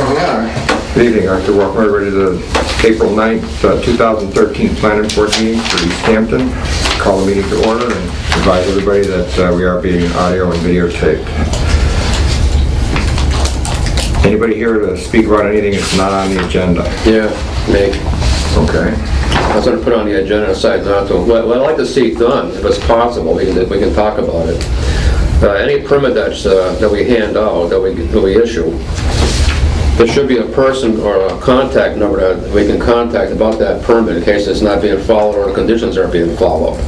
we are. Good evening, Arthur. Welcome everybody to the April 9th, 2013 Planning Board meeting for Easthampton. Call the meeting to order and advise everybody that we are being audio and videotaped. Anybody here to speak about anything that's not on the agenda? Yeah, me. Okay. I was going to put on the agenda aside not to. Well, I'd like to see it done, if it's possible. We can talk about it. Any permit that we hand out, that we issue, there should be a person or a contact number that we can contact about that permit in case it's not being followed or the conditions aren't being followed.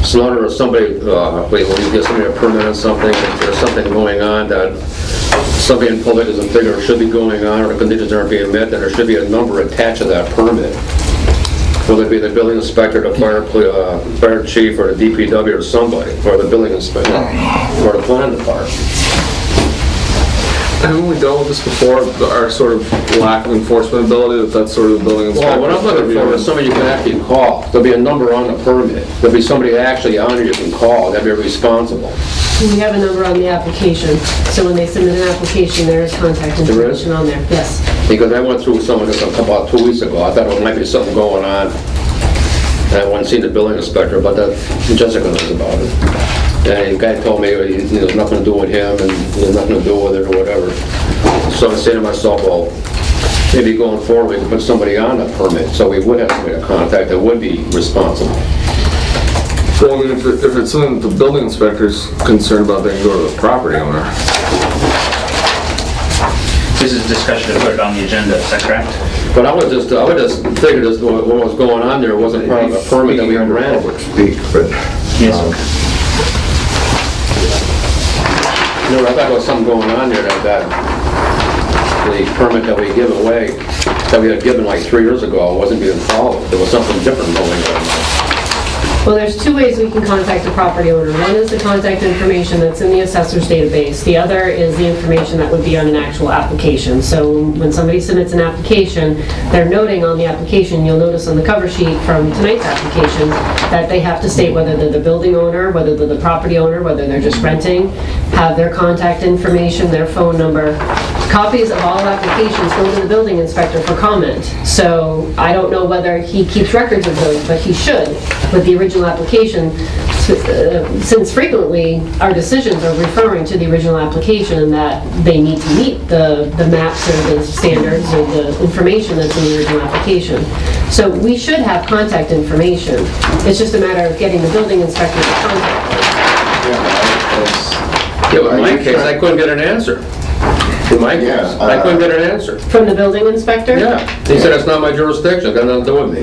So in order if somebody, when you get somebody a permit on something, if there's something going on that somebody in public doesn't figure should be going on or the conditions aren't being met, then there should be a number attached to that permit. Whether it be the building inspector, the fire chief, or the DPW, or somebody, or the building inspector, or the planning department. Haven't we dealt with this before, our sort of lack of enforcement ability, that's sort of the building inspector? Well, what I'm looking for is somebody you can actually call. There'll be a number on the permit. There'll be somebody actually on it you can call. That'd be responsible. We have a number on the application, so when they submit an application, there is contact information on there. Yes. Because I went through some of this about 2 weeks ago. I thought it might be something going on. And I went and seen the building inspector, but Jessica knows about it. And the guy told me there's nothing to do with him and there's nothing to do with it or whatever. So I said to myself, well, maybe going forward we could put somebody on a permit so we would have somebody to contact that would be responsible. Well, I mean, if it's something that the building inspector's concerned about, they can go to the property owner. This is discussion to put it on the agenda, is that correct? But I would just figure this, what was going on there wasn't part of a permit that we granted. Public speak, but Yes. I thought there was something going on there that the permit that we give away, that we had given like 3 years ago, wasn't being followed. There was something different going on. Well, there's two ways we can contact the property owner. One is the contact information that's in the assessor's database. The other is the information that would be on an actual application. So when somebody submits an application, they're noting on the application, you'll notice on the cover sheet from tonight's application, that they have to state whether they're the building owner, whether they're the property owner, whether they're just renting, have their contact information, their phone number. Copies of all applications go to the building inspector for comment. So I don't know whether he keeps records of those, but he should with the original application, since frequently our decisions are referring to the original application and that they need to meet the maps or the standards or the information that's in the original application. So we should have contact information. It's just a matter of getting the building inspector to contact them. Yeah, but in my case, I couldn't get an answer. In my case, I couldn't get an answer. From the building inspector? Yeah. He said, it's not my jurisdiction, got nothing to do with me.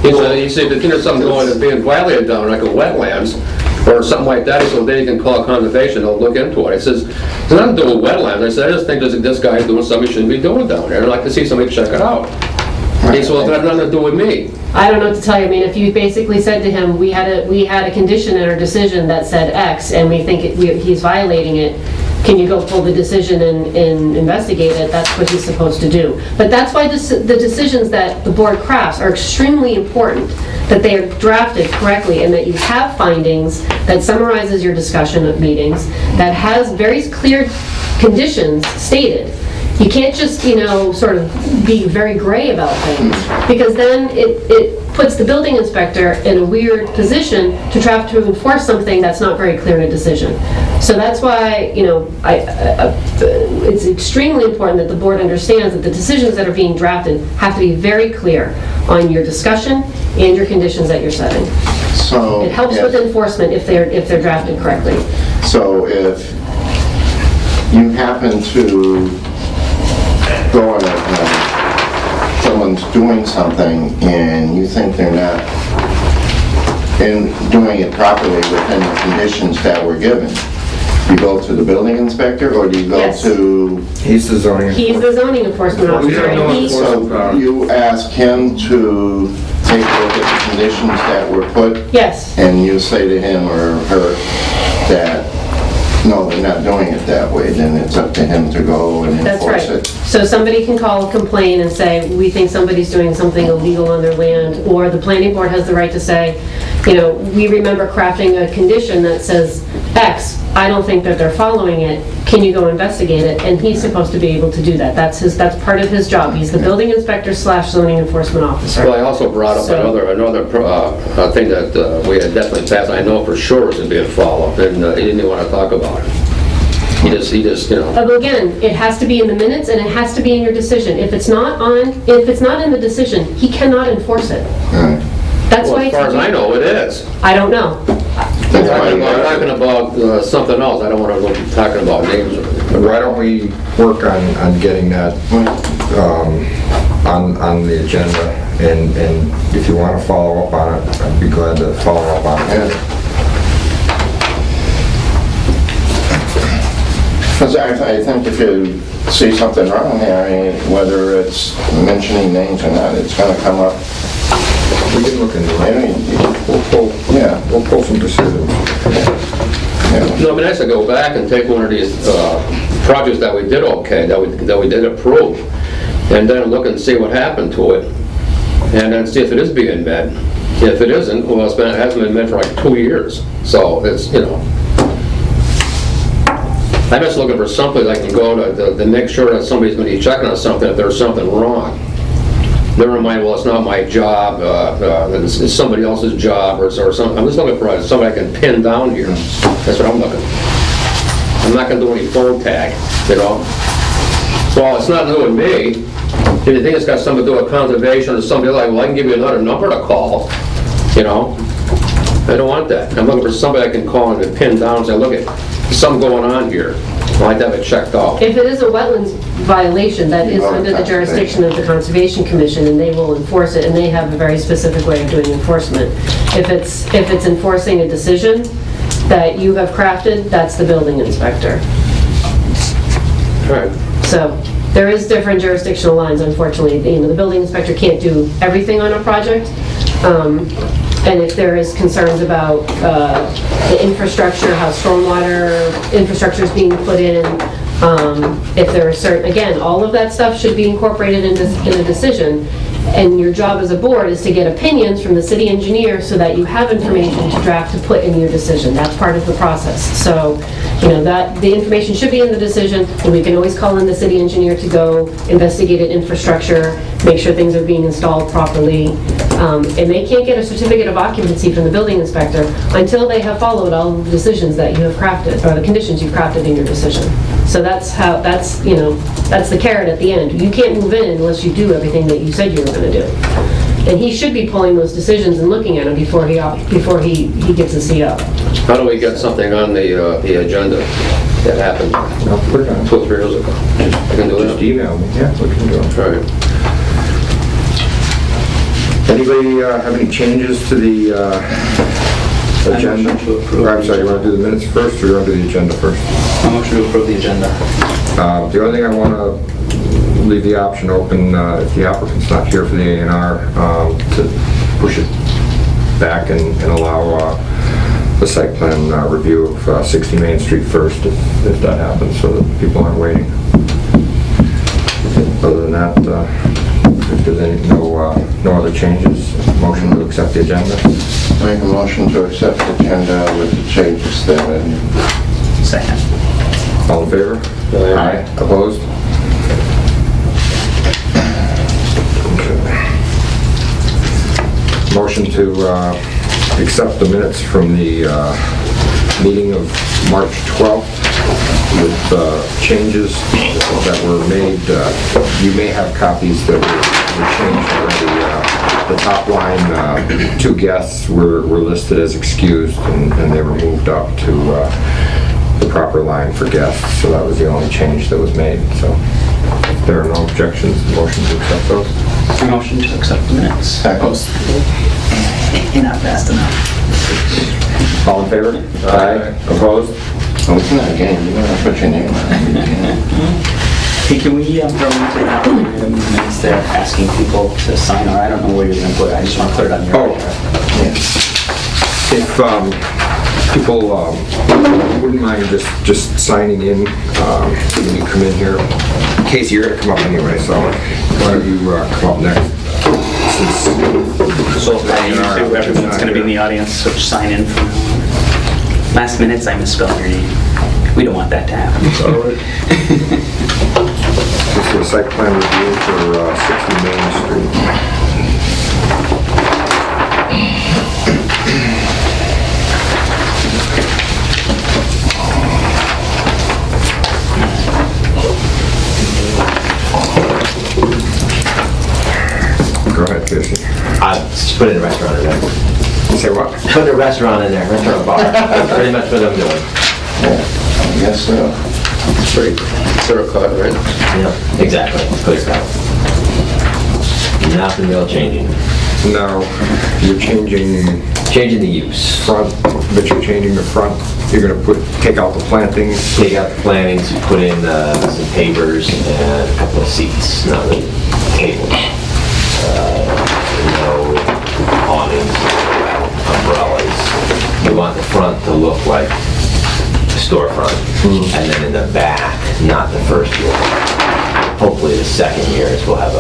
He said, if there's something going that's being violated down like a wetlands or something like that, he said, then you can call conservation, they'll look into it. I says, it's nothing to do with wetlands. I said, I just think this guy's doing something he shouldn't be doing down there. I'd like to see somebody check it out. He said, well, it's got nothing to do with me. I don't know what to tell you. I mean, if you basically said to him, we had a condition in our decision that said X, and we think he's violating it, can you go pull the decision and investigate it? That's what he's supposed to do. But that's why the decisions that the board crafts are extremely important, that they are drafted correctly and that you have findings that summarizes your discussion of meetings, that has very clear conditions stated. You can't just, sort of be very gray about things, because then it puts the building inspector in a weird position to try to enforce something that's not very clear in a decision. So that's why, it's extremely important that the board understands that the decisions that are being drafted have to be very clear on your discussion and your conditions that you're setting. So It helps with enforcement if they're drafted correctly. So if you happen to go on someone's doing something and you think they're not doing it properly within the conditions that were given, you go to the building inspector, or do you go Yes. to... he's the zoning. He's the zoning enforcement officer, and he... So you ask him to take a look at the conditions that were put, Yes. and you say to him or her that, no, they're not doing it that way, then it's up to him to go and That's enforce right. it. So somebody can call, complain, and say, we think somebody's doing something illegal on their land, or the planning board has the right to say, we remember crafting a condition that says X, I don't think that they're following it, can you go investigate it? And he's supposed to be able to do that. That's part of his job. He's the building inspector / zoning enforcement officer. Well, I also brought up So- another thing that we had definitely passed, I know for sure isn't being followed, and he didn't even want to talk about it. He just, But again, it has to be in the minutes and it has to be in your decision. If it's not in the decision, he cannot enforce it. That's well, why as far as I know, it is. I don't know. I'm talking about something else, I don't want to go talking about names or anything. But why don't we work on getting that on the agenda, and if you want to follow up on it, I'd be glad to follow up on it. Because I think if you see something wrong there, I mean, whether it's mentioning names or not, it's gonna come up. We can look into I it. mean, We'll pull some decisions. yeah. No, it'd be nice to go back and take one of these projects that we did okay, that we did approve, and then look and see what happened to it, and then see if it is being met. If it isn't, well, it hasn't been met for like 2 years, so it's, I'm just looking for something I can go to make sure that somebody's going to be checking on something if there's something wrong. Never mind, well, it's not my job, it's somebody else's job or something. I'm just looking for somebody I can pin down here. That's what I'm looking for. I'm not going to do any phone tag, Well, it's not new to me. If you think it's got something to do with conservation or somebody like, well, I can give you another number to call, I don't want that. I'm looking for somebody I can call and pin down and say, look, there's something going on here. I'd like to have it checked out. If it is a wetlands violation, that is under the jurisdiction of the Conservation Commission, and they will enforce it, and they have a very specific way of doing enforcement. If it's enforcing a decision that you have crafted, that's the building inspector. All right. So there is different jurisdictional lines, unfortunately. The building inspector can't do everything on a project. And if there is concerns about the infrastructure, how stormwater infrastructure is being put in, if there are certain, again, all of that stuff should be incorporated in a decision. And your job as a board is to get opinions from the city engineer so that you have information to draft to put in your decision. That's part of the process. So, that the information should be in the decision, and we can always call in the city engineer to go investigate infrastructure, make sure things are being installed properly. And they can't get a certificate of occupancy from the building inspector until they have followed all of the decisions that you have crafted, or the conditions you've crafted in your decision. So that's the carrot at the end. You can't move in unless you do everything that you said you were going to do. And he should be pulling those decisions and looking at them before he gets a CO. How do we get something on the agenda that happened I'll put it on. 2 or 3 years ago? I can do Just that. email me, yeah, we can do it. All right. Anybody have any changes to the agenda? Or, I'm sorry, you want to do the minutes first, or you want to do the agenda first? I'm motion to approve the agenda. The only thing I want to leave the option open, if the applicant's not here for the A&R, to push it back and allow the site plan review of 60 Main Street first, if that happens, so that people aren't waiting. Other than that, if there's no other changes, motion to accept the agenda. Make a motion to accept the agenda with the changes that Second. All in favor? Aye. Opposed? Okay. Motion to accept the minutes from the meeting of March 12th with changes that were made. You may have copies that were changed already. The top line, 2 guests were listed as excused, and they were moved up to the proper line for guests, so that was the only change that was made. So if there are no objections, motion to accept those. Motion to accept the minutes. Second. You're not fast enough. All in favor? Aye. Opposed? Oh, it's not a game, you don't have to put your name on it. Hey, can we throw into that minutes there, asking people to sign, or I don't know where you're going to put it, I just want to put it on your... Oh. If people wouldn't mind just signing in when you come in here. Casey, you're going to come up anyway, so why don't you come up next? So, everyone that's going to be in the audience, so just sign in from now on. I Last minutes, I misspelled your name. We don't want that to happen. All right. This is a site plan review for 60 Main Street. Go ahead, Casey. Just put in a restaurant in there. Say what? Put a restaurant in there, restaurant bar. That's pretty much what I'm doing. Yeah, I guess so. It's pretty clear cut, right? Yeah, exactly. Clear cut. Nothing real changing. Now, you're changing Changing the use. front, but you're changing the front. You're gonna take out the plantings. Take out the plantings, put in some pavers and a couple of seats, not really tables. No awnings, umbrellas. We want the front to look like a storefront. And then in the back, not the first year. Hopefully the second years we'll have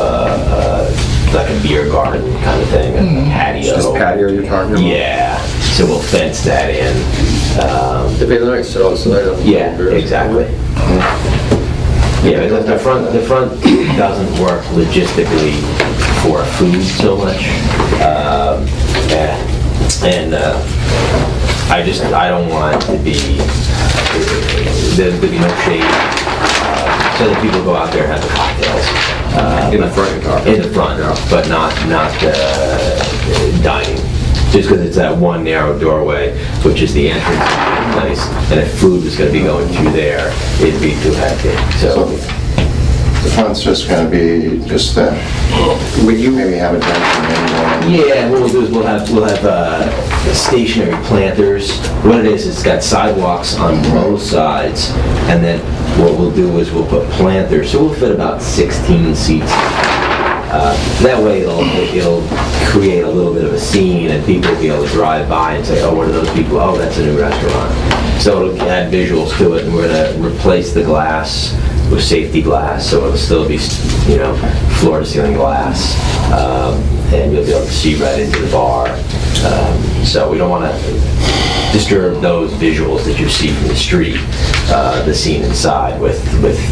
like a beer garden kind of thing, a patio. This patio you're talking about? Yeah, so we'll fence that in. It'd be nice outside. Yeah, exactly. Yeah, but the front doesn't work logistically for food so much. And I don't want it to be, there'd be no shade, so that people go out there and have the cocktails. In the front, you're talking? In the front, Yeah. but not dining. Just because it's that one narrow doorway, which is the entrance to the place, and if food was going to be going through there, it'd be too hectic. So So, the front's just gonna be just that, When you maybe have a drink and then yeah, what we'll do is we'll have stationary planters. What it is, it's got sidewalks on both sides, and then what we'll do is we'll put planters, so we'll fit about 16 seats. That way it'll create a little bit of a scene, and people will be able to drive by and say, oh, what are those people? Oh, that's a new restaurant. So it'll add visuals to it, and we're gonna replace the glass with safety glass, so it'll still be, floor to ceiling glass, and you'll be able to see right into the bar. So we don't want to disturb those visuals that you see from the street, the scene inside with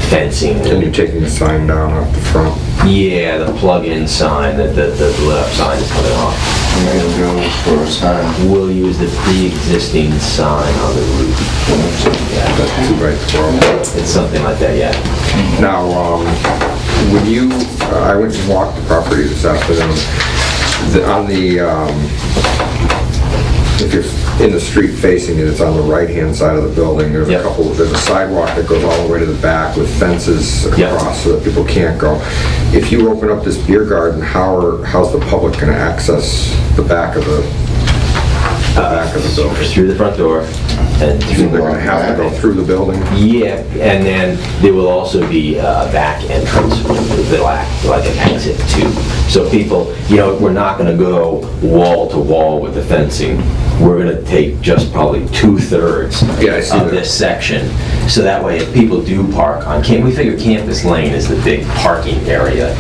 fencing. And you're taking the sign down off the front. Yeah, the plug-in sign, the lit up sign is coming off. maybe go for a sign. We'll use the pre-existing sign on the roof. Yeah, That's 2x12. it's something like that, yeah. Now, when you, I went and walked the property this afternoon. If you're in the street facing it, it's on the right-hand side of the building. There's Yep. there's a sidewalk that goes all the way to the back with fences Yep. across so that people can't go. If you open up this beer garden, how's the public gonna access the back of the building? Through the front door and So through they're gonna have to go through the building? Yeah, and then there will also be a back entrance, they'll act like an exit too. So people, we're not gonna go wall to wall with the fencing. We're gonna take just probably 2/3 Yeah, I see of that. this section. So that way, if people do park on, we figure Campus Lane is the big parking area,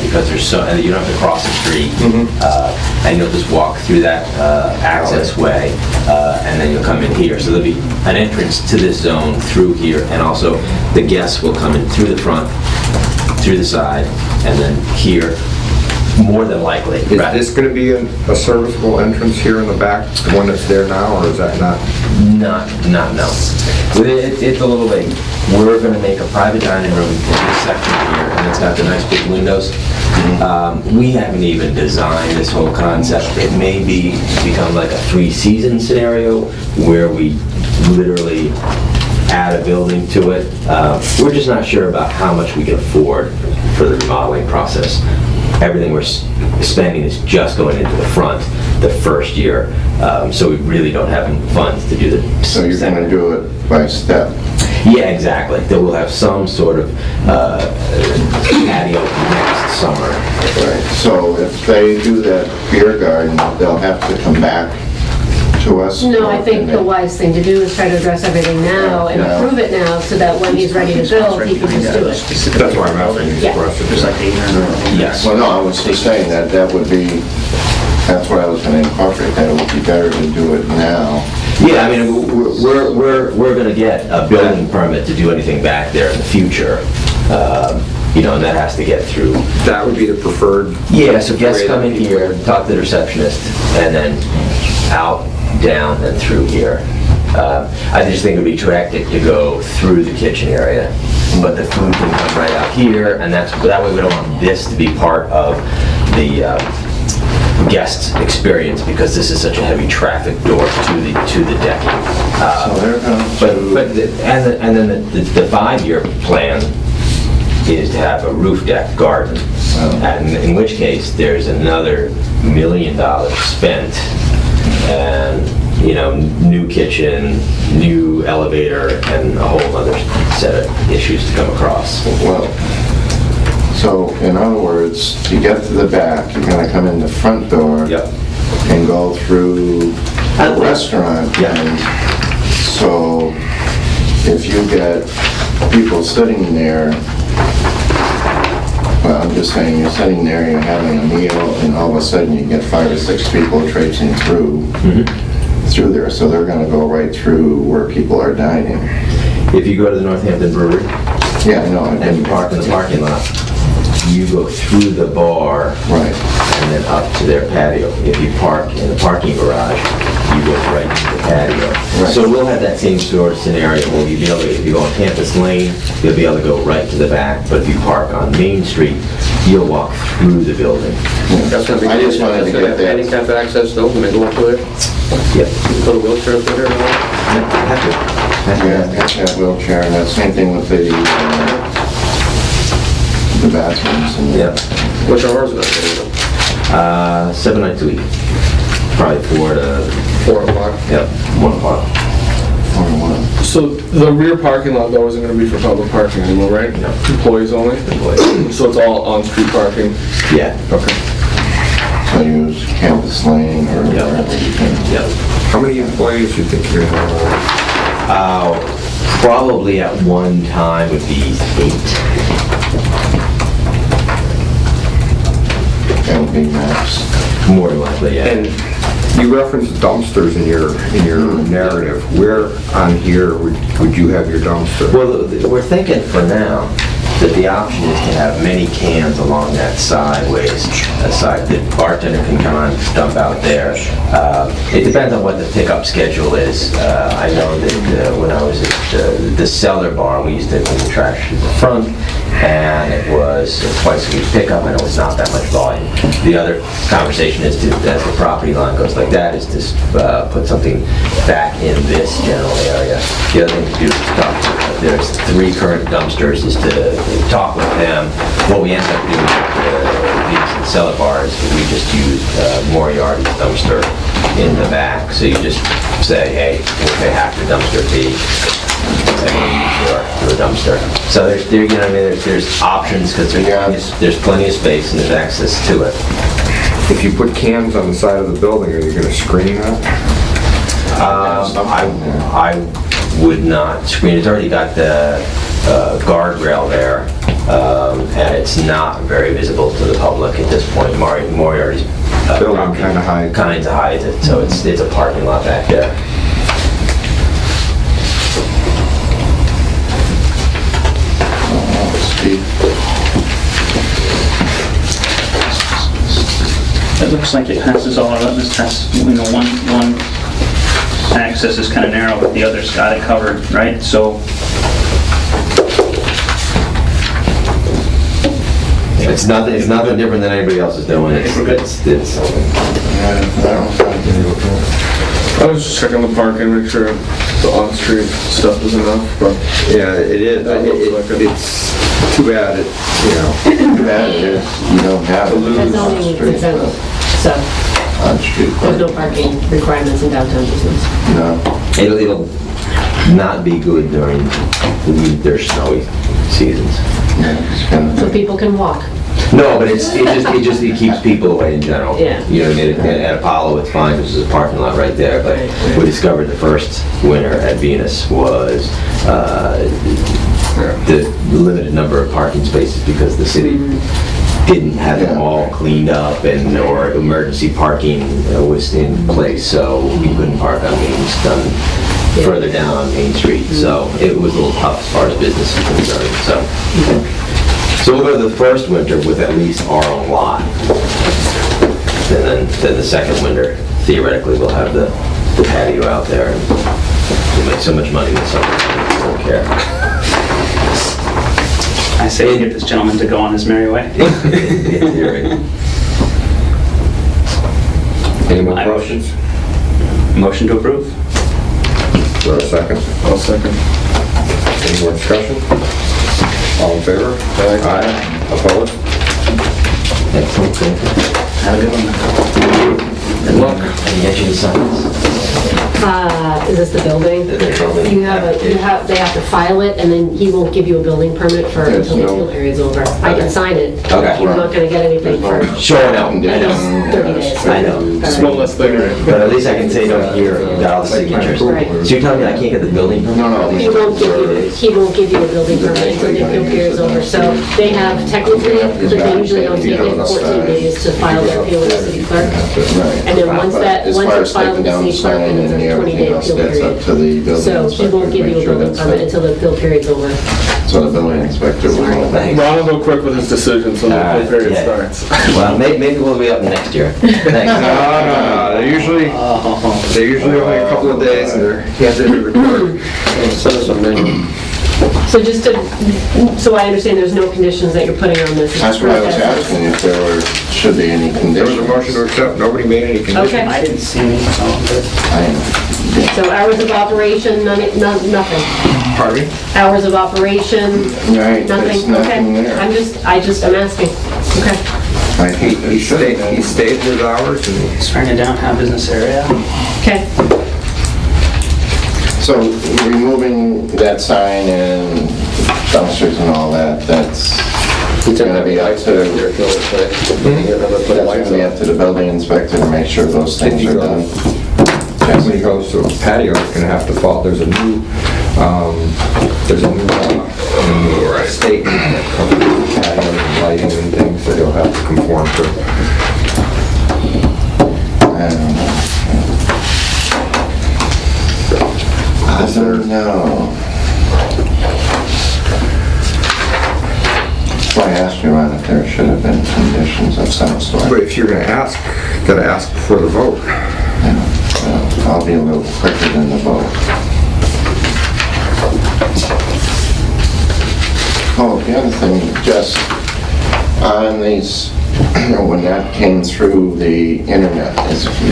because and you don't have to cross the street. And you'll just walk through that access way, and then you'll come in here. So there'll be an entrance to this zone through here, and also the guests will come in through the front, through the side, and then here, more than likely. Is this gonna be a serviceable entrance here in the back, the one that's there now, or is that not? No. It's a little vague. We're gonna make a private dining room in this section here, and it's got the nice big windows. We haven't even designed this whole concept. It may become like a 3-season scenario where we literally add a building to it. We're just not sure about how much we can afford for the remodeling process. Everything we're spending is just going into the front the first year, so we really don't have funds to do the... So you're gonna do it by step. Yeah, exactly. Then we'll have some sort of patio next summer. Right. So if they do that beer garden, they'll have to come back to us? No, I think the wise thing to do is try to address everything now and Yeah. approve it now, so that when he's ready to build, he can just do it. That's why I'm asking these Yeah. questions. There's like 800. Yes. Well, no, I was just saying that would be, that's what I was gonna incorporate, that it would be better to do it now Yeah, I mean, we're gonna get a building permit to do anything back there in the future. You know, and that has to get through. That would be the preferred. Yeah, so guests come in here, talk to the receptionist, and then out, down, and through here. I just think it would be too hectic to go through the kitchen area, but the food can come right out here, and that way we don't want this to be part of the guest experience, because this is such a heavy traffic door to the decking. So they're going to... And then the 5-year plan is to have a roof deck garden, and in which case there's another $1 million spent, and you know, new kitchen, new elevator, and a whole other set of issues to come across. Well, so in other words, to get to the back, you're gonna come in the front door. Yep. And go through the restaurant. Yeah. And so if you get people sitting there, well, I'm just saying, you're sitting there, you're having a meal, and all of a sudden you get 5 or 6 people traipsing through there, so they're gonna go right through where people are dining. If you go to the Northampton Brewery Yeah, I know. I've and been- park in the parking lot, you go through the bar Right. and then up to their patio. If you park in the parking garage, you go right to the patio. Right. So we'll have that same sort of scenario where you'll be able to, if you go on Campus Lane, you'll be able to go right to the back, but if you park on Main Street, you'll walk through the building. That's gonna be, I just wanted to that's gonna get have that. handicap access though, when they go up to it, Yep. go to wheelchair there and all. Have to. Yeah, have to have wheelchair, and that's same thing with the bathrooms and... Yep. Which hours is that? 7 nights a week. Probably 4 to, 4 o'clock? yep, 1 o'clock. Or one. So the rear parking lot though isn't gonna be for public parking anymore, right? No. Employees only? Employees. So it's all on-street parking? Yeah. Okay. So use Campus Lane or Yeah. wherever you can. Yep. How many employees do you think you're gonna have? Probably at one time would be 8. That would be max. More than likely, yeah. And you referenced dumpsters in your narrative. Where on here would you have your dumpster? Well, we're thinking for now that the option is to have many cans along that sideways, side that bartender can come on, dump out there. It depends on what the pickup schedule is. I know that when I was at the Cellar Bar, we used to put the trash in the front, and it was twice a week pickup, and it was not that much volume. The other conversation is to, as the property line goes like that, is to put something back in this general area. The other thing to do is talk. There's 3 current dumpsters, is to talk with them. What we end up doing with these Cellar Bars is we just use Moriarty's dumpster in the back. So you just say, hey, we'll pay half the dumpster fee, and we'll use your dumpster. So there's options, because there's plenty of space and there's access to it. If you put cans on the side of the building, are you gonna screen that? I would not screen. It's already got the guardrail there, and it's not very visible to the public at this point. Moriarty's Building kinda hides. Kinda hides it, so it's a parking lot back there. It looks like it passes all around. This has, one access is kind of narrow, but the other's got it covered, right? So It's nothing different than anybody else is doing. It's I was just checking the parking, make sure the on-street stuff is enough, but Yeah, it is. It's too bad Too bad it is, you don't have it That's on the only street. exempt, so On street. there's no parking requirements in downtown business. No. It'll not be good during the winter snowy seasons. Yeah, it's kind So of... people can walk. No, but it keeps people away in general. Yeah. You know, what I mean? At Apollo, it's fine, because there's a parking lot right there, but Right. we discovered the first winter at Venus was the limited number of parking spaces, because the city didn't have them all cleaned up and, or emergency parking was in place, so we couldn't park on Main, done further down on Main Street, so it was a little tough as far as business is concerned, so. So we'll go to the first winter with at least our own lot. And then the second winter, theoretically, we'll have the patio out there, and we'll make so much money this summer, we don't care. I say we get this gentleman to go on his merry way. In theory. Any more questions? Motion to approve. Do I have a second? I'll second. Any more discussion? All in favor? Aye. Opposed? Excellent, thank you. Have a good one. Good luck. And get you the signs. Is this the building? The building. They have to file it, and then he won't give you a building permit for There's until the no- appeal period's over. I can sign it. Okay. You're not gonna get anything for Sure, I know, I know. 30 days. I know. Just one less thing, right? But at least I can say no here, you got all the signatures. Right. So you're telling me I can't get the building permit? No, He won't give you a building permit until the appeal period's over. So they have technically, but they usually don't take it 14 days to file their appeal with the city clerk. Right. And then once As far it's as filed taking with the down city clerk, sign then it's and a everything 20-day else, appeal that's up period. to the building So inspector. he won't to give make you a sure building that's permit right. until the appeal period's over. So the building inspector will know that. Thanks. Ron will go quick with his decision so the whole period Yeah. starts. Well, maybe we'll be up next year. Thanks. No, they're usually only a couple of days and they're handed to the clerk. So just to, so I understand there's no conditions that you're putting on this. That's what I was asking, if there should be any There was conditions. a motion to accept, nobody made any conditions. Okay. I didn't see any, so. So hours of operation, nothing. Pardon me? Hours of operation, Right, nothing, there's okay. nothing there. I'm asking, okay. I think there He should stayed, be. he stayed his hours and Starting a downtown business area. Okay, So removing that sign and dumpsters and all that, that's gonna be up to, that's gonna be up to the building inspector to make sure those things are done. when he goes to a patio, he's gonna have to follow, there's a new law in the state that covers patios and lighting and things that he'll have to conform to. I don't know. That's why I asked you, Ron, if there should have been conditions of some sort. But if you're gonna ask, gotta ask before the vote. I'll be a little quicker than the vote. Oh, the other thing, just on these, when that came through the internet,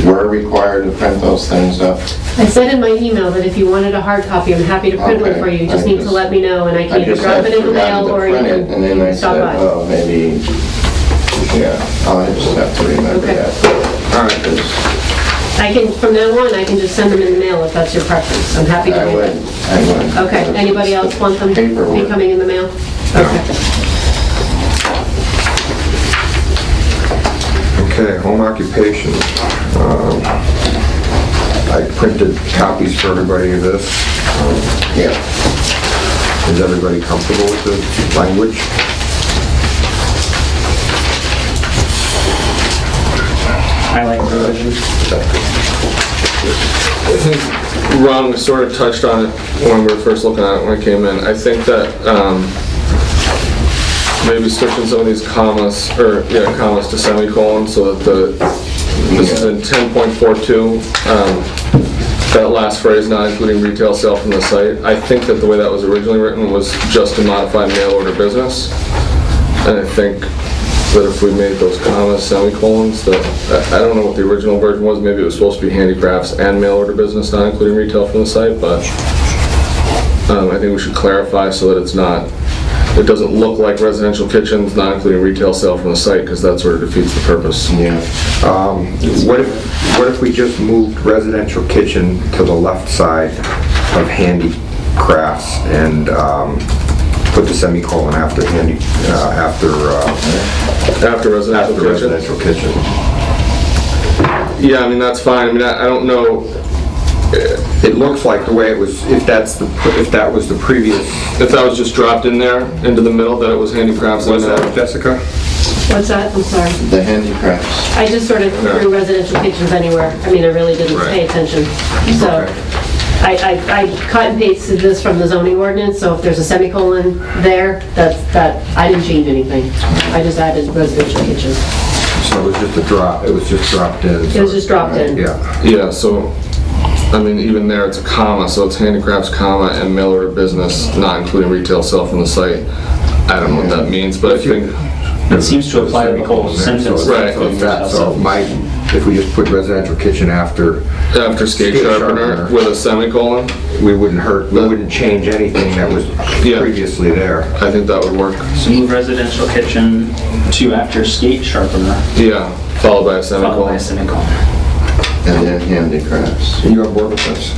we're required to print those things up? I said in my email that if you wanted a hard copy, I'm happy to print one Okay. for you. You just I need to just- let me know, and I can I either just drop had it in the forgotten mail to or you print it, and then I can stop said, by. oh, maybe, yeah, I'll just have to remember Okay. that. All right. I can, from now on, I can just send them in the mail if that's your preference. I'm happy to I do would, that. I would. Okay, anybody else want them to be Paperwork. coming in the mail? Okay. Okay, home occupation. I printed copies for everybody of this. Yeah. Is everybody comfortable with the language? I like the revision. I think Ron sort of touched on it when we were first looking at it when I came in. I think that maybe switching some of these commas, commas to semicolons so that this is in 10.42, that last phrase, not including retail sale from the site. I think that the way that was originally written was just to modify mail order business. And I think that if we made those commas semicolons, that, I don't know what the original version was, maybe it was supposed to be handicrafts and mail order business, not including retail from the site, but I think we should clarify so that it's not, it doesn't look like residential kitchens, not including retail sale from the site, because that sort of defeats the purpose. Yeah. What if we just moved residential kitchen to the left side of handicrafts and put the semicolon after After residential kitchen? residential kitchen? Yeah, I mean, that's fine. I mean, I don't know, It looks like the way it was, if that was the previous, if that was just dropped in there into the middle, that it was handicrafts. was that Jessica? What's that? I'm sorry. The handicrafts. I just sort of threw residential kitchens anywhere. I mean, I really didn't pay attention. So I cut and pasted this from the zoning ordinance, so if there's a semicolon there, I didn't change anything. I just added residential kitchen. So it was just a drop, it was just dropped in. It was just dropped in. Yeah. Yeah, so, I mean, even there, it's a comma, so it's handicrafts, comma, and Miller business, not including retail sale from the site. I don't know what that means, but I think, It seems to apply to the whole sentence. Right. So if we just put residential kitchen after, after skate sharpener with a semicolon, we wouldn't change anything that was Yeah. previously there. I think that would work. So move residential kitchen to after skate sharpener, Yeah, followed by a followed by a semicolon. semicolon. And then handicrafts. Are you on board with this?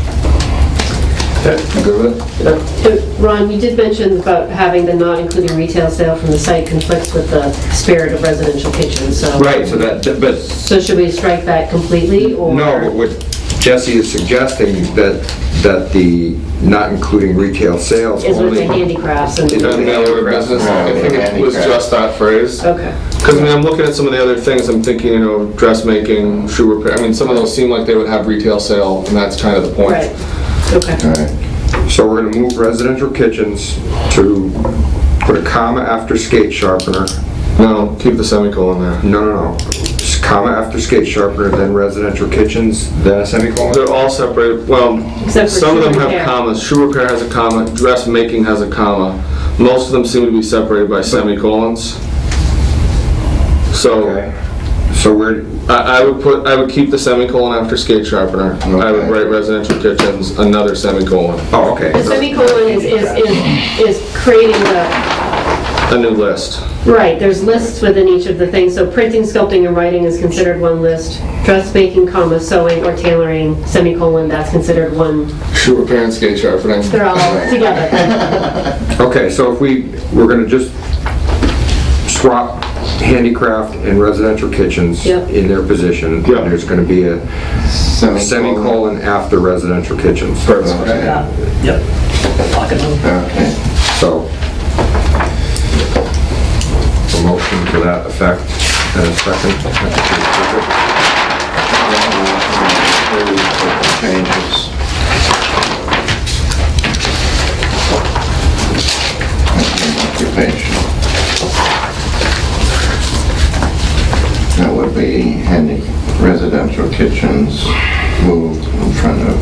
You good with it? Ron, you did mention about having the not including retail sale from the site conflicts with the spirit of residential kitchens, so. Right, so but So should we strike that completely, or? no, but what Jesse is suggesting that the not including retail sales Is with the only. handicrafts and. Is with And Miller business, I think it was just that phrase. Okay. Because I mean, I'm looking at some of the other things, I'm thinking, you know, dressmaking, shoe repair, I mean, some of those seem like they would have retail sale, and that's kind of the point. Right, okay. All right. So we're gonna move residential kitchens to put a comma after skate sharpener. No, keep the semicolon there. No. Just comma after skate sharpener, then residential kitchens, then a semicolon? They're all separated, well, Except for some of shoe them have repair. commas. Shoe repair has a comma, dressmaking has a comma. Most of them seem to be separated by semicolons. So, Okay. So we're, I would keep the semicolon after skate sharpener. I would Okay. write residential kitchens, another semicolon, oh, okay. The semicolon is creating the, a new list. right, there's lists within each of the things, so printing, sculpting, and writing is considered one list. Dressmaking, comma, sewing, or tailoring, semicolon, that's considered one. Shoe repair and skate sharpening. They're all together. Okay, so if we're gonna just swap handicraft and residential kitchens Yep. in their position. Yep. There's gonna be a semicolon after residential kitchens. Perfect. Okay. Yep. Lock it up. Okay. So, a motion to that effect, and a second. Changes. Occupation. That would be residential kitchens moved in front of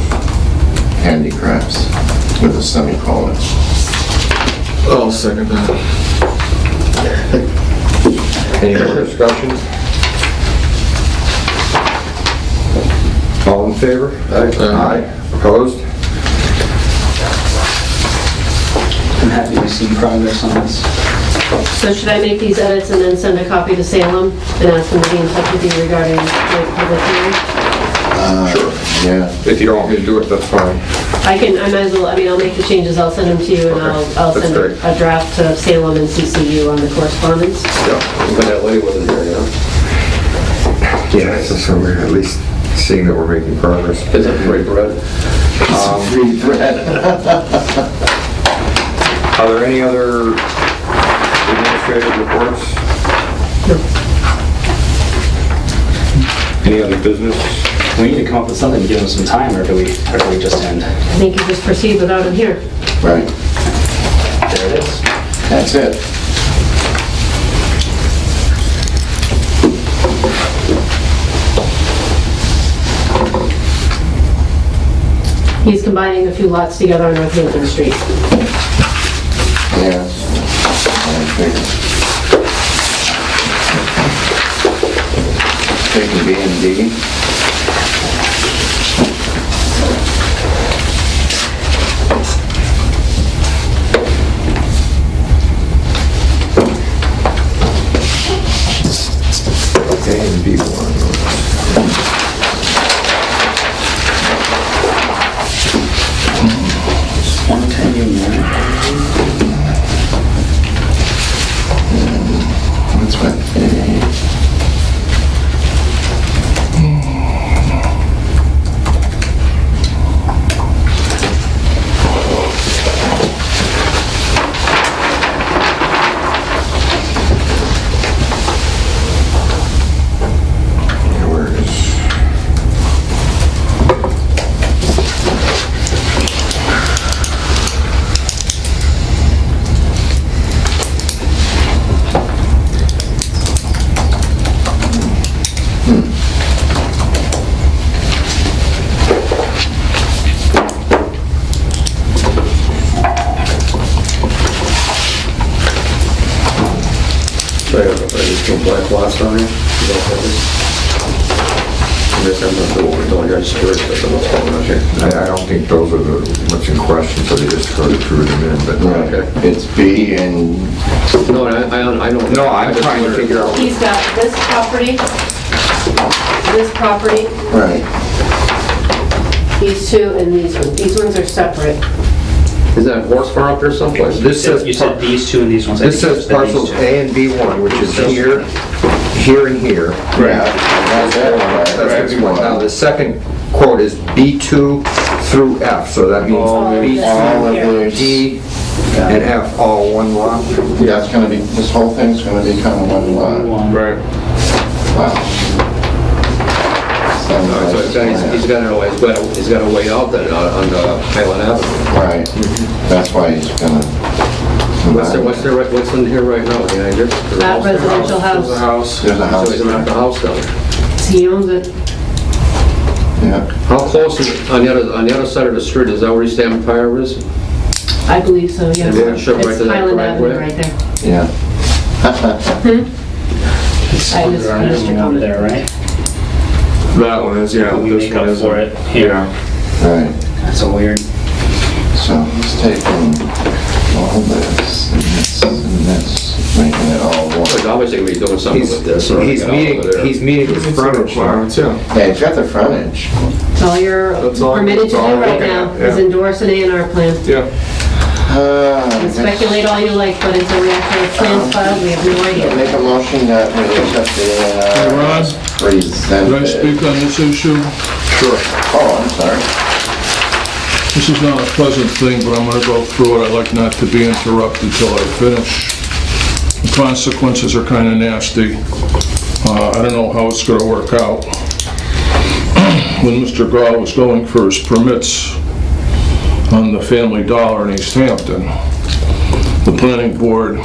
handicrafts with a semicolon. I'll second that. Any more discussion? All in favor? Aye. Opposed? I'm happy to see progress on this. So should I make these edits and then send a copy to Salem and ask them to be in touch with you regarding the public hearing? Sure. Yeah. If you don't want me to do it, that's fine. I might as well, I mean, I'll make the changes, I'll send them to you, and Okay, I'll that's send great. a draft to Salem and CCU on the correspondence. But that lady wasn't here, you know? Yeah, so we're at least seeing that we're making progress. It's a free bread. Free bread. Are there any other administrative reports? Any other business? We need to come up with something to give them some time, or do we just end? I think you just proceed without him here. Right. There it is. That's it. He's combining a few lots together on Northampton Street. Yes. I figured. Taking B and D. A and B1. That's what A. Right, there's two black lots down here. You don't have this? I guess I'm not sure what we're doing here, I'm just curious as to what's going on here. I don't think those are what's in question, so they just threw them in, but. Right. It's B and, No, I don't. No, I'm trying to figure out. He's got this property, right. these two, and these ones. These ones are separate. Is that horse farm up there someplace? This says, You said these two and these ones. I this think you says said these parcels two. A and B1, which is here, here, and here. Yeah. That's that one, That's the B1. Now, the second quote is B2 through F, so that means All of B, these. D, and F, all one lot. Yeah, it's gonna be, this whole thing's gonna be kind of one lot. One. Right. Wow. So he's got a way out then on Highland Avenue. Right, that's why he's gonna. What's in here right now? Behind it? That residential There's a house, house. There's a So house. he's gonna have the house down there. he owns it. Yeah, How close is, on the other side of the street, is that where Easthampton Tire is? I believe so, yes. Yeah, sure, right It's to that Highland Avenue driveway. right there. yeah. It's I just under our finished your minimum comment. there, right? That one is, yeah, We this make one up is. for it here. Right, That's a weird. so he's taking all this and this, making it all He's one. obviously gonna be doing something with this. or He's get out meeting, over there. he's meeting his frontage now. Requirements, yeah. Yeah, he's got the frontage. It's all you're That's all- permitted to that's all do I'm right looking now, at, is yeah. endorse an A&R plan. Yeah. And speculate all you like, but until we actually have plans filed, we have no idea. Make a motion that we accept Hey, the, Ron, presented. could I speak on this issue? Sure. Oh, I'm sorry. This is not a pleasant thing, but I'm gonna go through it. I'd like not to be interrupted till I finish. The consequences are kinda nasty. I don't know how it's gonna work out. When Mr. Gall was going for his permits on the Family Dollar in Easthampton, the planning board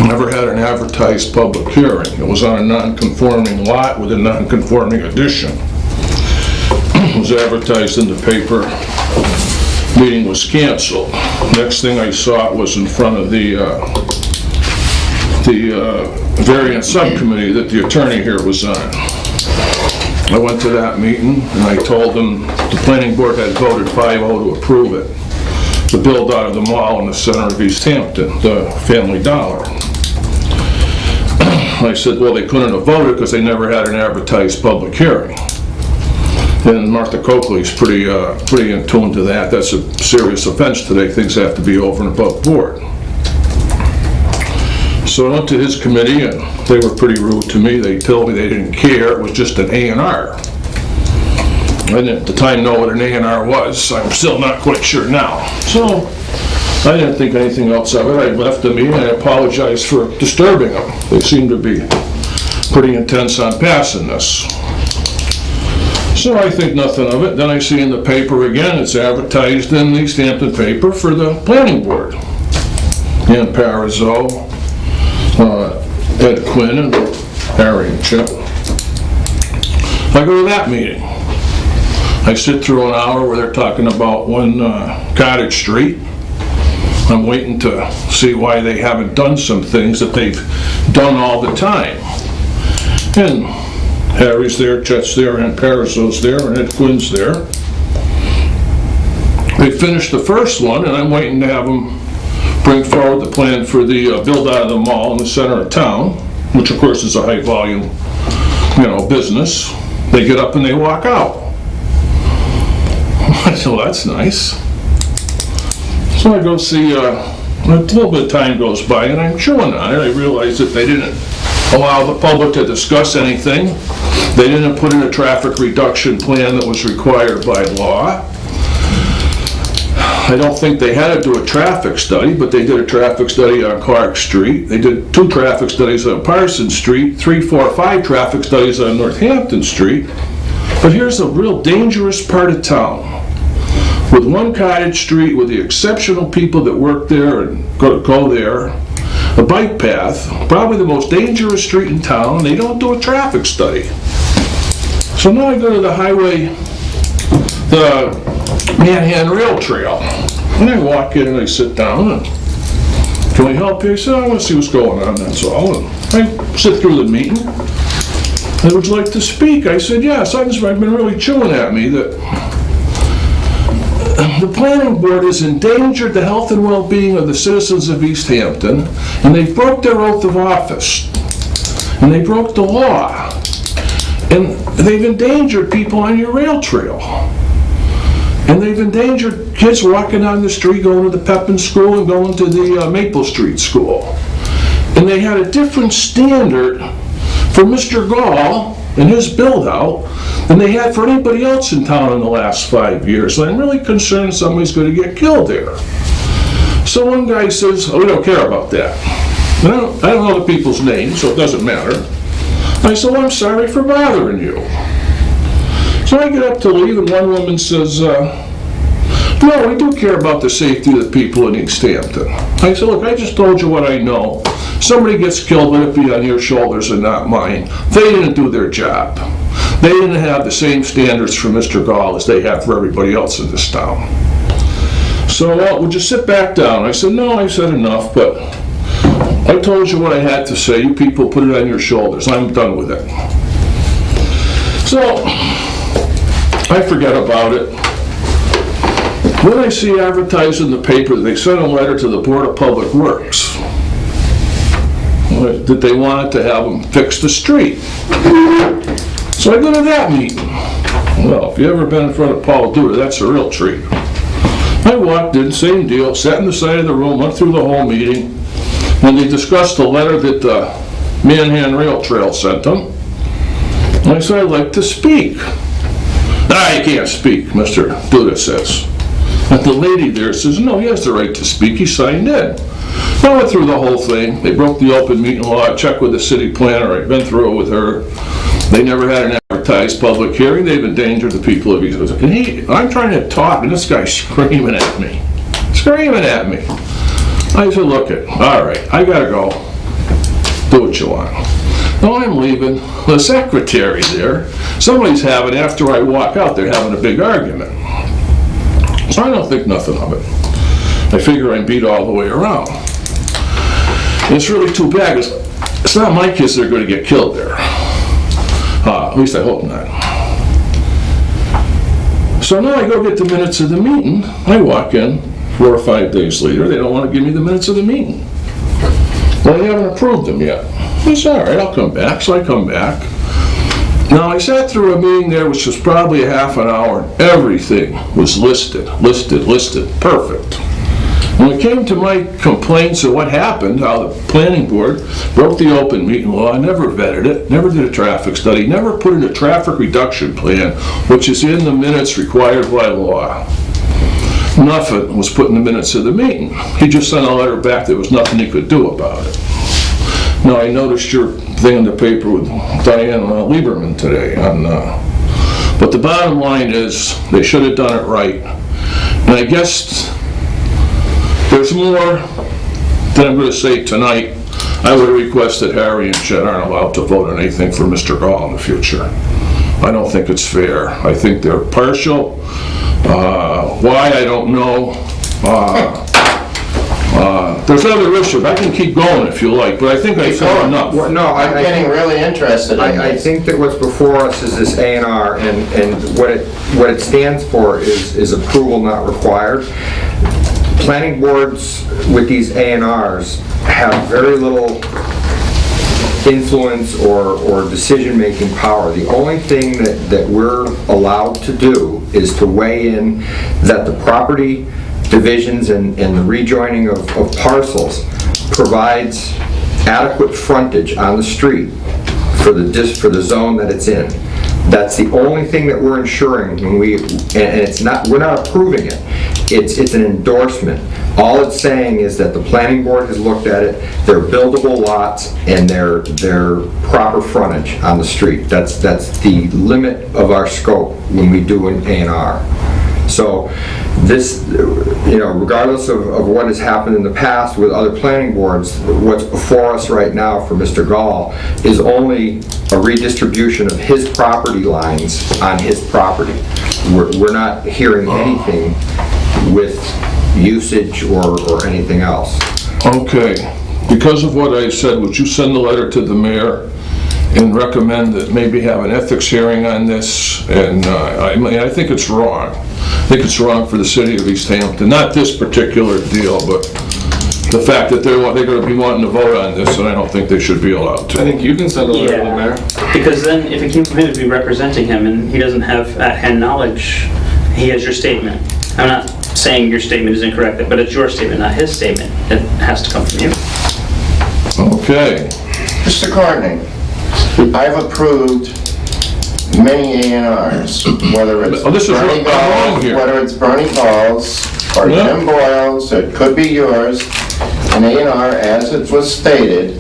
never had an advertised public hearing. It was on a non-conforming lot with a non-conforming addition. It was advertised in the paper. Meeting was canceled. Next thing I saw it was in front of the variance subcommittee that the attorney here was on. I went to that meeting and I told them the planning board had voted 5-0 to approve it. The build out of the mall in the center of Easthampton, the Family Dollar. I said, well, they couldn't have voted because they never had an advertised public hearing. And Martha Coakley's pretty in tune to that. That's a serious offense today. Things have to be over and above board. So I went to his committee and they were pretty rude to me. They told me they didn't care. It was just an A&R. I didn't at the time know what an A&R was. I'm still not quite sure now. So I didn't think anything else of it. I left the meeting and I apologized for disturbing them. They seem to be pretty intense on passing this. So I think nothing of it. Then I see in the paper again, it's advertised in the Easthampton paper for the planning board. And Parizzo, Ed Quinn, and Harry and Chip. I go to that meeting. I sit through an hour where they're talking about one Cottage Street. I'm waiting to see why they haven't done some things that they've done all the time. And Harry's there, Chet's there, and Parizzo's there, and Ed Quinn's there. They finished the first one, and I'm waiting to have them bring forward the plan for the build out of the mall in the center of town, which of course is a high volume, business. They get up and they walk out. I said, well, that's nice. So I go see, a little bit of time goes by and I'm chewing on it. I realize that they didn't allow the public to discuss anything. They didn't put in a traffic reduction plan that was required by law. I don't think they had to do a traffic study, but they did a traffic study on Clark Street. They did 2 traffic studies on Parsons Street, 3, 4, 5 traffic studies on Northampton Street. But here's a real dangerous part of town. With one Cottage Street, with the exceptional people that work there and go there, a bike path, probably the most dangerous street in town, they don't do a traffic study. So now I go to the highway, the Manhattan Rail Trail, and I walk in and I sit down, and can we help you? He said, I want to see what's going on, that's all. And I sit through the meeting. I would you like to speak? I said, yes. I've been really chewing at me that the planning board has endangered the health and well-being of the citizens of Easthampton, and they broke their oath of office, and they broke the law, and they've endangered people on your rail trail, and they've endangered kids walking down the street, going to the Pepin School and going to the Maple Street School. And they had a different standard for Mr. Gall and his build-out than they had for anybody else in town in the last 5 years. And I'm really concerned somebody's going to get killed there. So one guy says, oh, we don't care about that. And I don't know the people's names, so it doesn't matter. I said, well, I'm sorry for bothering you. So I get up to leave, and one woman says, no, we do care about the safety of the people in Easthampton. I said, look, I just told you what I know. Somebody gets killed, let it be on your shoulders and not mine. They didn't do their job. They didn't have the same standards for Mr. Gall as they have for everybody else in this town. So, well, would you sit back down? I said, no, I said enough, but I told you what I had to say. You people put it on your shoulders. I'm done with it. So, I forget about it. Then I see advertised in the paper that they sent a letter to the Board of Public Works that they wanted to have them fix the street. So I go to that meeting. Well, if you ever been in front of Paul Duda, that's a real treat. I walked in, same deal, sat in the side of the room, went through the whole meeting, and they discussed the letter that the Manhan Rail Trail sent them. And I said, I'd like to speak. You can't speak, Mr. Duda says. And the lady there says, no, he has the right to speak, he signed in. I went through the whole thing. They broke the open meeting law. I checked with the city planner. I've been through it with her. They never had an advertised public hearing. They've endangered the people of Easthampton. I'm trying to talk, and this guy's screaming at me. Screaming at me. I said, look it, all right, I gotta go. Do what you want. No, I'm leaving. The secretary there, somebody's having, after I walk out, they're having a big argument. So I don't think nothing of it. I figure I'm beat all the way around. And it's really too bad, because it's not my kids that are going to get killed there. At least I hope not. So now I go get the minutes of the meeting. I walk in 4 or 5 days later. They don't want to give me the minutes of the meeting. Well, they haven't approved them yet. I said, all right, I'll come back. So I come back. Now, I sat through a meeting there, which was probably a half an hour, and everything was listed, perfect. When it came to my complaints of what happened, how the planning board broke the open meeting law, never vetted it, never did a traffic study, never put in a traffic reduction plan, which is in the minutes required by law. Nothing was put in the minutes of the meeting. He just sent a letter back, there was nothing he could do about it. Now, I noticed your thing in the paper with Diane Lieberman today, but the bottom line is they should have done it right. And I guess there's more that I'm going to say tonight. I would request that Harry and Chet aren't allowed to vote on anything for Mr. Gall in the future. I don't think it's fair. I think they're partial. Why, I don't know. There's other issues. I can keep going if you like, but I think I've said enough. Well, no, I'm getting really interested in I this. think that what's before us is this A&R, and what it stands for is approval not required. Planning boards with these A&Rs have very little influence or decision-making power. The only thing that we're allowed to do is to weigh in that the property divisions and the rejoining of parcels provides adequate frontage on the street for the zone that it's in. That's the only thing that we're ensuring when we're not approving it. It's an endorsement. All it's saying is that the planning board has looked at it, they're buildable lots, and they're proper frontage on the street. That's the limit of our scope when we do an A&R. So this, regardless of what has happened in the past with other planning boards, what's before us right now for Mr. Gall is only a redistribution of his property lines on his property. We're not hearing anything with usage or anything else. Okay, because of what I said, would you send a letter to the mayor and recommend that maybe have an ethics hearing on this? And I mean, I think it's wrong. I think it's wrong for the city of Easthampton, not this particular deal, but the fact that they're going to be wanting to vote on this, and I don't think they should be allowed I to. think you can send a letter to the mayor. Because then if it came from him to be representing him and he doesn't have at-hand knowledge, he has your statement. I'm not saying your statement is incorrect, but it's your statement, not his statement. It has to come from you. Okay, Mr. Courtney, I've approved many A&Rs, whether it's Oh, this is Bernie what's wrong Ball's, here. whether it's Bernie Ball's, or Yeah. Jim Boyle's, it could be yours. An A&R, as it was stated,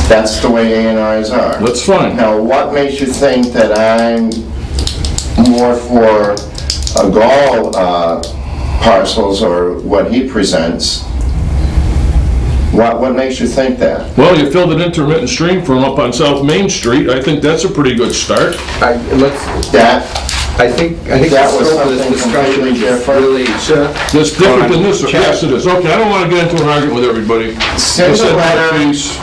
that's the way A&Rs are. that's fine. Now, what makes you think that I'm more for Gall parcels or what he presents? What makes you think that? Well, you filled an intermittent stream from up on South Main Street. I think that's a pretty good start. That, I think the That was scope of this something discussion completely is different. really, That's different than this, yes it is. Okay, I don't want to get into an argument with everybody. Send Just a send me letter. piece.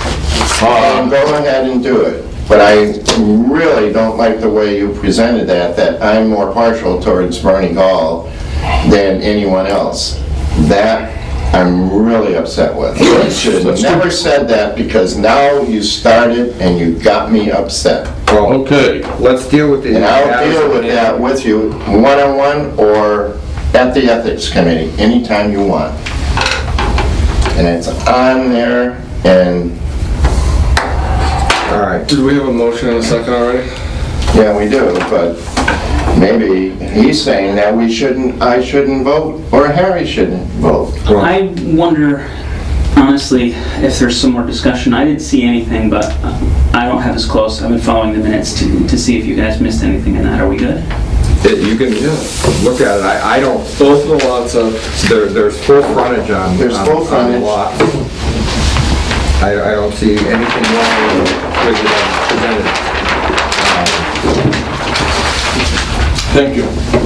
and go ahead and do it. But I really don't like the way you presented that I'm more partial towards Bernie Gall than anyone else. That I'm really upset with. You should have never said that, because now you started and you got me upset. well, Okay, let's deal with the... And I'll deal with that with you one-on-one or at the ethics committee, anytime you want. And it's on there, and All right. Did we have a motion and a second already? yeah, we do, but maybe he's saying that I shouldn't vote, or Harry shouldn't vote. I wonder, honestly, if there's some more discussion. I didn't see anything, but I don't have as close. I've been following the minutes to see if you guys missed anything in that. Are we good? You can look at it. I don't, Both of the lots of, there's full frontage on There's full on the frontage. lot. I don't see anything wrong with it as presented. thank you.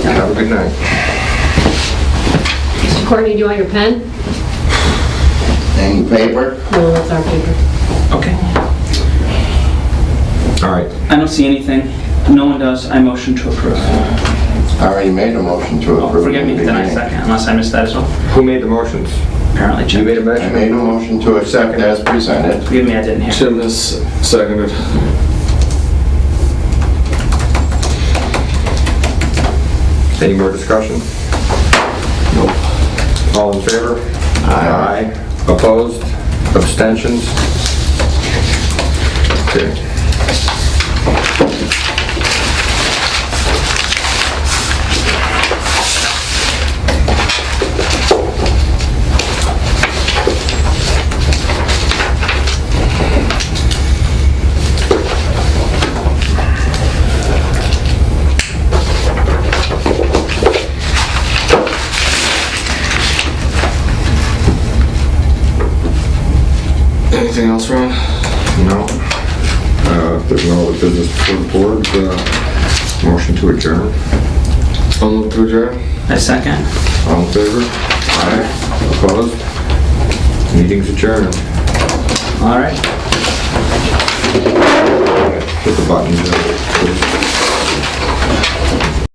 Have a good night. Mr. Courtney, do you want your pen? Any paper? No, that's our paper. Okay. All right. I don't see anything. No one does. I motion to approve. I already made a motion to Oh, approve. forgive me, in the then I beginning. second, unless I missed that as well. Who made the motions? Apparently, You Jim. made a I motion? made a motion to accept as presented. Forgive me, I didn't hear. Tim has seconded. Any more discussion? Nope. All in favor? Aye. Opposed? Abstentions? Okay. Anything else, Ron? No. If there's no other business before the board, motion to adjourn. I'll move to adjourn. I second. All in favor? Aye. Opposed? Meeting's adjourned. All right. Hit the button.